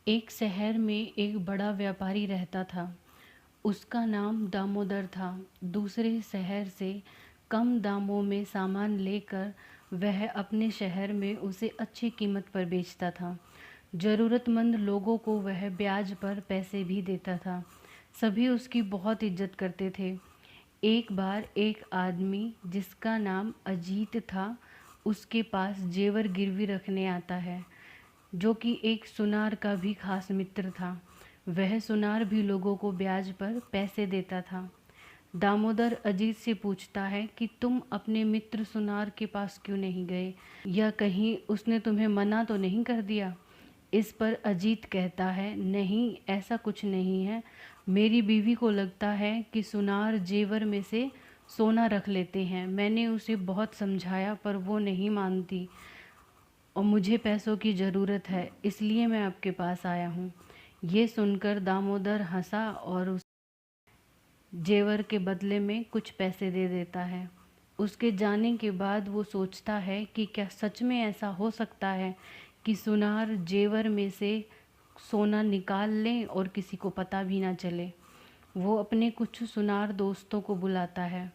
एक शहर में एक बड़ा व्यापारी रहता था। उसका नाम दामोदर था। दूसरे शहर से कम दामों में सामान लेकर वह अपने शहर में उसे अच्छी कीमत पर बेचता था। ज़रूरतमंद लोगों को वह ब्याज पर पैसे भी देता था। सभी उसकी बहुत इज्जत करते थे। एक बार एक आदमी जिसका नाम अजीत था, उसके पास जेवर गिरवी रखने आता है, जो कि एक सुनार का भी खास मित्र था। वह सुनार भी लोगों को ब्याज पर पैसे देता था। दामोदर अजीत से पूछता है कि तुम अपने मित्र सुनार के पास क्यों नहीं गए, या कहीं उसने तुम्हें मना तो नहीं कर दिया। इस पर अजीत कहता है, नहीं, ऐसा कुछ नहीं है। मेरी बीवी को लगता है कि सुनार जेवर में से सोना रख लेते हैं। मैंने उसे बहुत समझाया पर वो नहीं मानती और मुझे पैसों की ज़रूरत है, इसलिए मैं आपके पास आया हूँ। ये सुनकर दामोदर हंसा और उस जेवर के बदले में कुछ पैसे दे देता है। उसके जाने के बाद वो सोचता है कि क्या सच में ऐसा हो सकता है कि सुनार जेवर में से सोना निकाल ले और किसी को पता भी ना चले। वो अपने कुछ सुनार दोस्तों को बुलाता है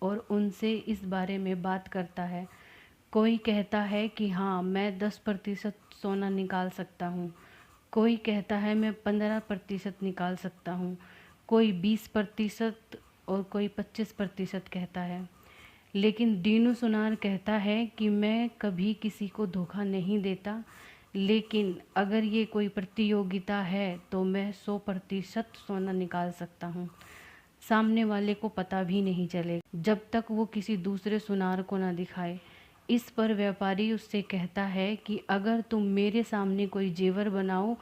और उनसे इस बारे में बात करता है। कोई कहता है कि हाँ, मैं 10% सोना निकाल सकता हूँ। कोई कहता है मैं 15% निकाल सकता हूँ। कोई 20% और कोई 25% कहता है। लेकिन दीनू सुनार कहता है कि मैं कभी किसी को धोखा नहीं देता, लेकिन अगर ये कोई प्रतियोगिता है तो मैं 100% सोना निकाल सकता हूँ। सामने वाले को पता भी नहीं चलेगा, जब तक वो किसी दूसरे सुनार को ना दिखाए। इस पर व्यापारी उससे कहता है कि अगर तुम मेरे सामने कोई जेवर बनाओ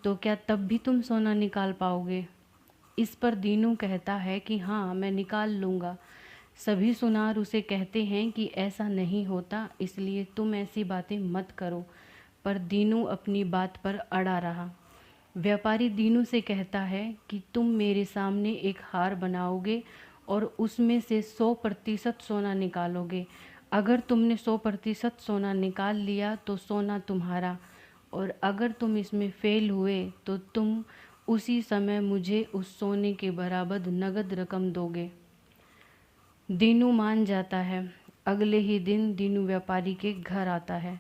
तो क्या तब भी तुम सोना निकाल पाओगे। इस पर दीनू कहता है कि हाँ, मैं निकाल लूँगा। सभी सुनार उसे कहते हैं कि ऐसा नहीं होता, इसलिए तुम ऐसी बातें मत करो। पर दीनू अपनी बात पर अड़ा रहा। व्यापारी दीनू से कहता है कि तुम मेरे सामने एक हार बनाओगे और उसमें से 100% सोना निकालोगे। अगर तुमने 100% सोना निकाल लिया तो सोना तुम्हारा, और अगर तुम इसमें फेल हुए तो तुम उसी समय मुझे उस सोने के बराबर नगद रकम दोगे। दीनू मान जाता है। अगले ही दिन दीनू व्यापारी के घर आता है।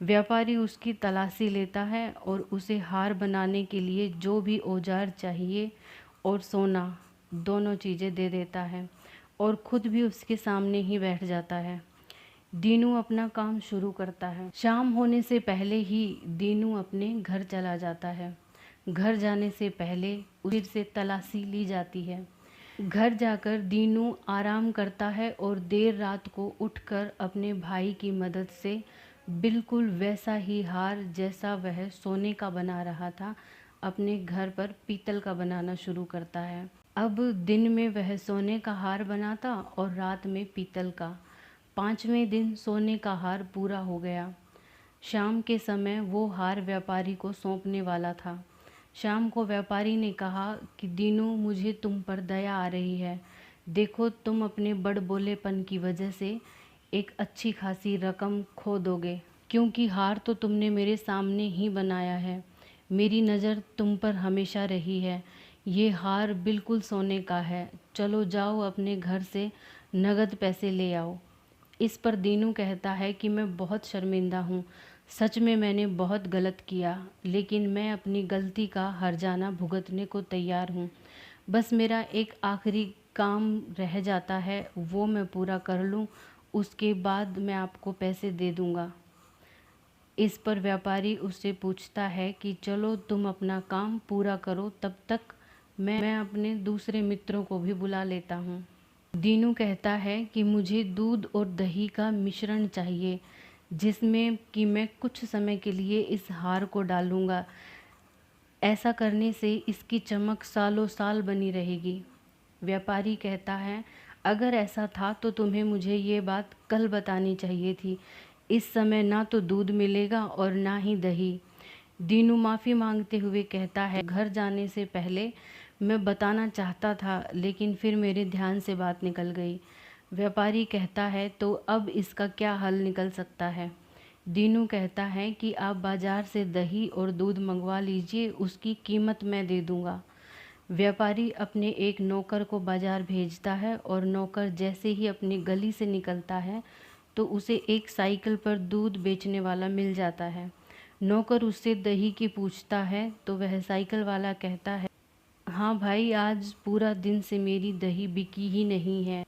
व्यापारी उसकी तलाशी लेता है और उसे हार बनाने के लिए जो भी औजार चाहिए और सोना, दोनों चीज़ें दे देता है और खुद भी उसके सामने ही बैठ जाता है। दीनू अपना काम शुरू करता है। शाम होने से पहले ही दीनू अपने घर चला जाता है। घर जाने से पहले फिर से तलाशी ली जाती है। घर जाकर दीनू आराम करता है और देर रात को उठकर अपने भाई की मदद से बिल्कुल वैसा ही हार जैसा वह सोने का बना रहा था, अपने घर पर पीतल का बनाना शुरू करता है। अब दिन में वह सोने का हार बनाता और रात में पीतल का। 5वें दिन सोने का हार पूरा हो गया। शाम के समय वो हार व्यापारी को सौंपने वाला था। शाम को व्यापारी ने कहा कि दीनू, मुझे तुम पर दया आ रही है। देखो, तुम अपने बड़बोलेपन की वजह से एक अच्छी खासी रकम खो दोगे, क्योंकि हार तो तुमने मेरे सामने ही बनाया है। मेरी नज़र तुम पर हमेशा रही है। ये हार बिल्कुल सोने का है। चलो जाओ, अपने घर से नगद पैसे ले आओ। इस पर दीनू कहता है कि मैं बहुत शर्मिंदा हूँ। सच में मैंने बहुत गलत किया, लेकिन मैं अपनी गलती का हर्जाना भुगतने को तैयार हूँ। बस मेरा एक आखिरी काम रह जाता है, वो मैं पूरा कर लूँ, उसके बाद मैं आपको पैसे दे दूँगा। इस पर व्यापारी उससे पूछता है कि चलो तुम अपना काम पूरा करो, तब तक मैं अपने दूसरे मित्रों को भी बुला लेता हूँ। दीनू कहता है कि मुझे दूध और दही का मिश्रण चाहिए, जिसमें कि मैं कुछ समय के लिए इस हार को डालूँगा। ऐसा करने से इसकी चमक सालों साल बनी रहेगी। व्यापारी कहता है, अगर ऐसा था तो तुम्हें मुझे ये बात कल बतानी चाहिए थी। इस समय ना तो दूध मिलेगा और ना ही दही। दीनू माफ़ी मांगते हुए कहता है, घर जाने से पहले मैं बताना चाहता था, लेकिन फिर मेरे ध्यान से बात निकल गई। व्यापारी कहता है, तो अब इसका क्या हल निकल सकता है। दीनू कहता है कि आप बाजार से दही और दूध मंगवा लीजिए, उसकी कीमत मैं दे दूंगा। व्यापारी अपने एक नौकर को बाजार भेजता है और नौकर जैसे ही अपनी गली से निकलता है तो उसे एक साइकिल पर दूध बेचने वाला मिल जाता है। नौकर उससे दही की पूछता है तो वह साइकिल वाला कहता है, हाँ भाई, आज पूरा दिन से मेरी दही बिकी ही नहीं है।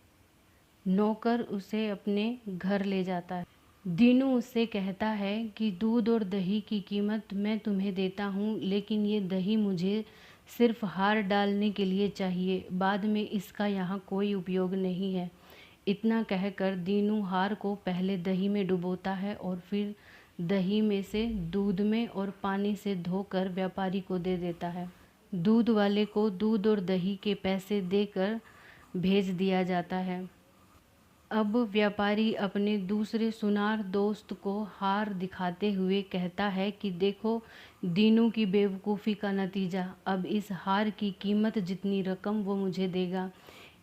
नौकर उसे अपने घर ले जाता है। दीनू उससे कहता है कि दूध और दही की कीमत मैं तुम्हें देता हूँ, लेकिन ये दही मुझे सिर्फ हार डालने के लिए चाहिए, बाद में इसका यहाँ कोई उपयोग नहीं है। इतना कहकर दीनू हार को पहले दही में डुबोता है और फिर दही में से दूध में और पानी से धोकर व्यापारी को दे देता है। दूध वाले को दूध और दही के पैसे देकर भेज दिया जाता है। अब व्यापारी अपने दूसरे सुनार दोस्त को हार दिखाते हुए कहता है कि देखो दीनू की बेवकूफ़ी का नतीजा, अब इस हार की कीमत जितनी रकम वो मुझे देगा,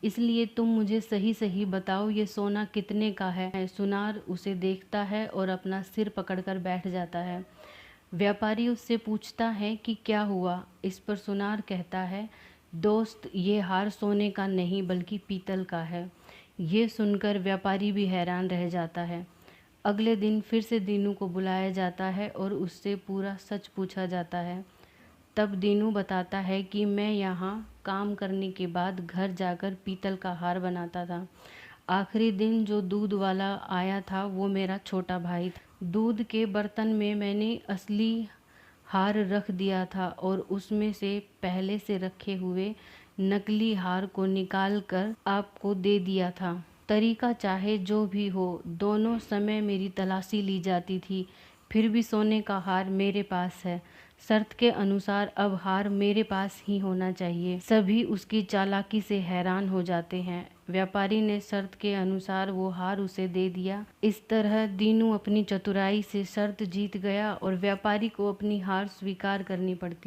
इसलिए तुम मुझे सही सही बताओ ये सोना कितने का है। सुनार उसे देखता है और अपना सिर पकड़कर बैठ जाता है। व्यापारी उससे पूछता है कि क्या हुआ। इस पर सुनार कहता है, दोस्त, ये हार सोने का नहीं बल्कि पीतल का है। ये सुनकर व्यापारी भी हैरान रह जाता है। अगले दिन फिर से दीनू को बुलाया जाता है और उससे पूरा सच पूछा जाता है। तब दीनू बताता है कि मैं यहाँ काम करने के बाद घर जाकर पीतल का हार बनाता था। आखिरी दिन जो दूध वाला आया था वो मेरा छोटा भाई था। दूध के बर्तन में मैंने असली हार रख दिया था और उसमें से पहले से रखे हुए नकली हार को निकाल कर आपको दे दिया था। तरीका चाहे जो भी हो, दोनों समय मेरी तलाशी ली जाती थी, फिर भी सोने का हार मेरे पास है। शर्त के अनुसार अब हार मेरे पास ही होना चाहिए। सभी उसकी चालाकी से हैरान हो जाते हैं। व्यापारी ने शर्त के अनुसार वो हार उसे दे दिया। इस तरह दीनू अपनी चतुराई से शर्त जीत गया और व्यापारी को अपनी हार स्वीकार करनी पड़ती।